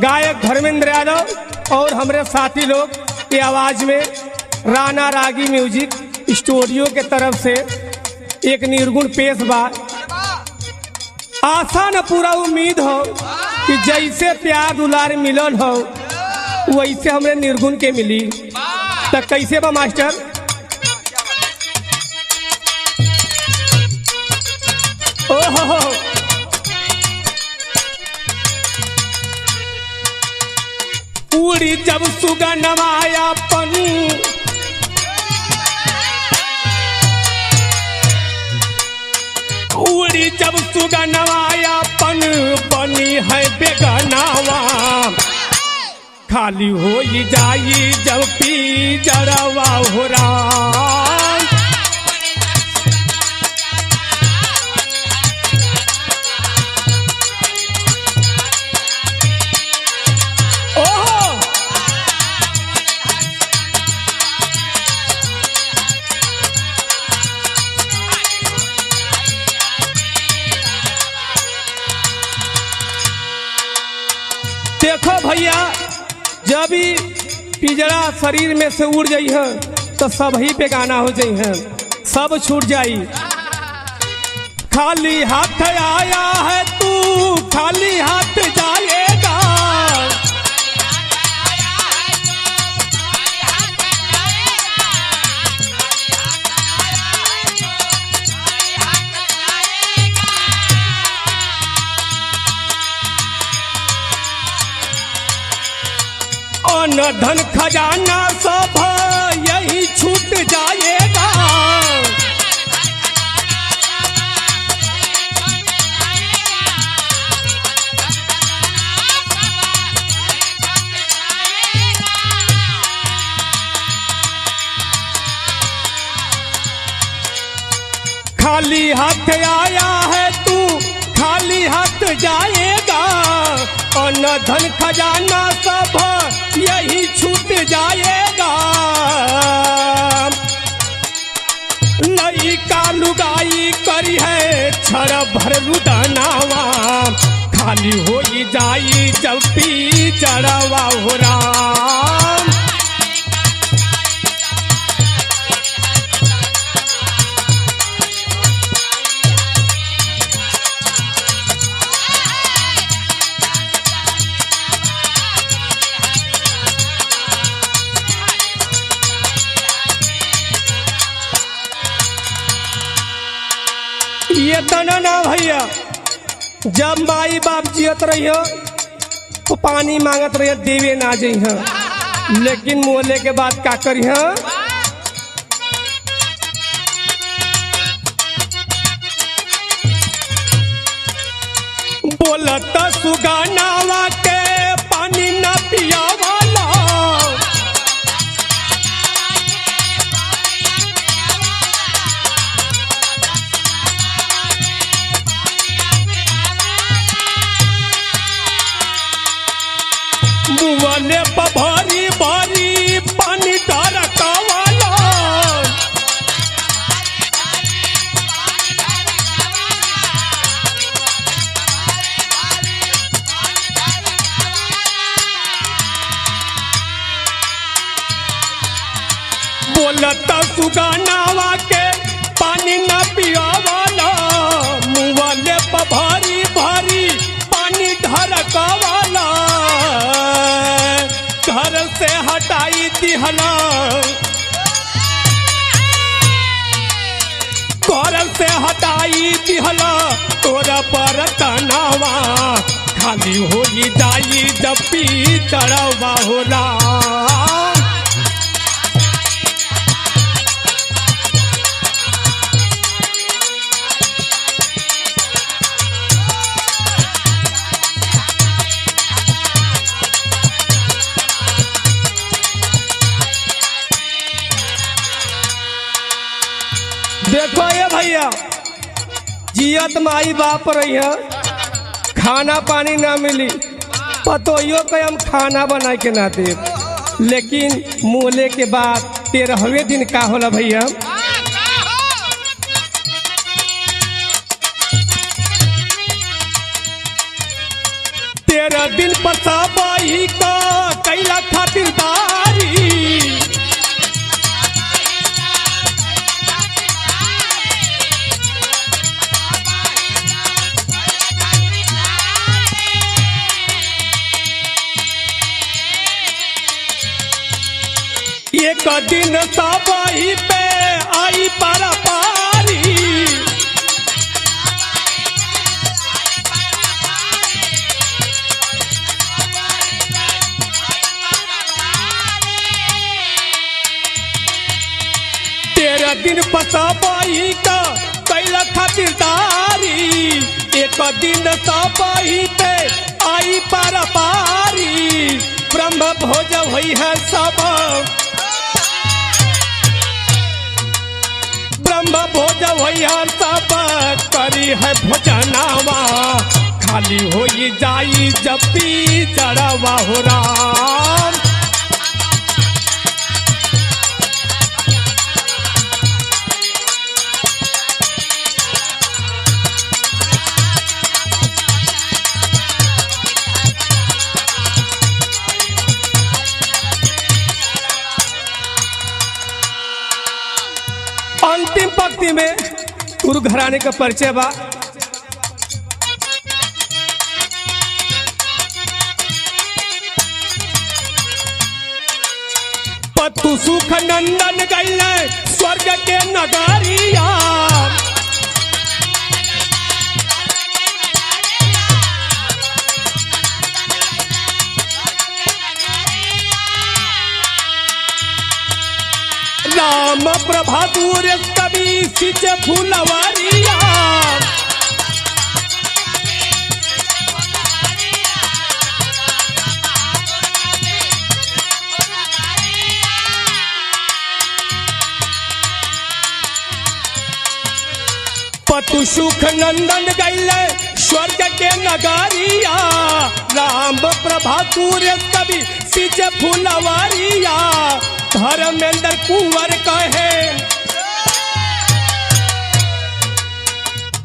गायक धर्मेंद्र यादव और हमारे साथी लोग की आवाज में राणा रागी म्यूजिक स्टूडियो के तरफ से एक निर्गुण पेश बा। आशा न पूरा उम्मीद हो कि जैसे प्यार दुलार मिलन हो वैसे हमरे निर्गुण के मिली। तो कैसे बा मास्टर? ओहो उड़ी जब सुगनवायापन उड़ी जब सुगनवायापन बनी है बेगनावा खाली हो जाई जब पी जड़वा हो राम। देखो भैया जब भी पिजड़ा शरीर में से उड़ जाई है तो सब ही पे गाना हो जाई है, सब छूट जाई। खाली हाथ आया है तू खाली हाथ जाएगा, न धन खजाना सब यही छूट जाएगा। खाली हाथ आया है तू खाली हाथ जाएगा, और न धन खजाना सब यही छूट जाएगा। नई का लुगाई करी है छड़ भर रुदनावा खाली हो जाई जब पी चढ़वा हो राम। ये तना ना भैया जब माई बाप जियत रही तो पानी मांगत रही देवे ना जाइ, लेकिन मोले के बाद का करी बोलत सुगानावा के पानी न पियावाला। मुँहले पर भारी भारी पानी डरकावाला, बोलत सुगानावा के पानी न पियावाला। मुँहले पर भारी भारी पानी ढरकावाला, घर से हटाई दिहला घर से हटाई दिहला तोरा पर तनावा खाली हो जाई जब पी चढ़वा हो राम। देखो ये भैया जियत माई बाप रही है खाना पानी ना मिली पतोइयो के हम खाना बना के ना दे, लेकिन मोले के बाद 13वें दिन का होला भैया दिन पसाबा एक दिन सबही पे आई पारा पारी। तेरह दिन पसाबाई का कैला खातिरदारी। एक दिन सबही पे आई पारा पारी। ब्रह्म भोज हुई है सब, ब्रह्म भोज हुई है सब, करी है भोजनावा। खाली होई जाई जब पी जड़वा हो राम। अंतिम पंक्ति में गुरु घराने का परिचय बा। पतु सुख नंदन गैले स्वर्ग के नगरिया। राम प्रभा दूर कवि सिच फुलवरिया। पतु सुख नंदन गैले स्वर्ग के नगरिया। राम प्रभा दूर कवि सिच फुलवरिया। धर्मेंद्र कुंवर कहे,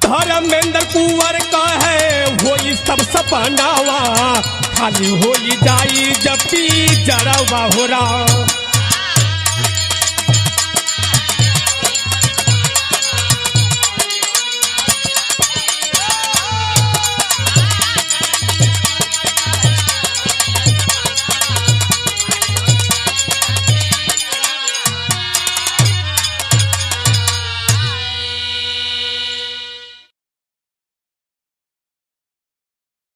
धर्मेंद्र कुंवर कहे होई सब सपनावा। खाली होई जाई जब पी जड़वा हो राम।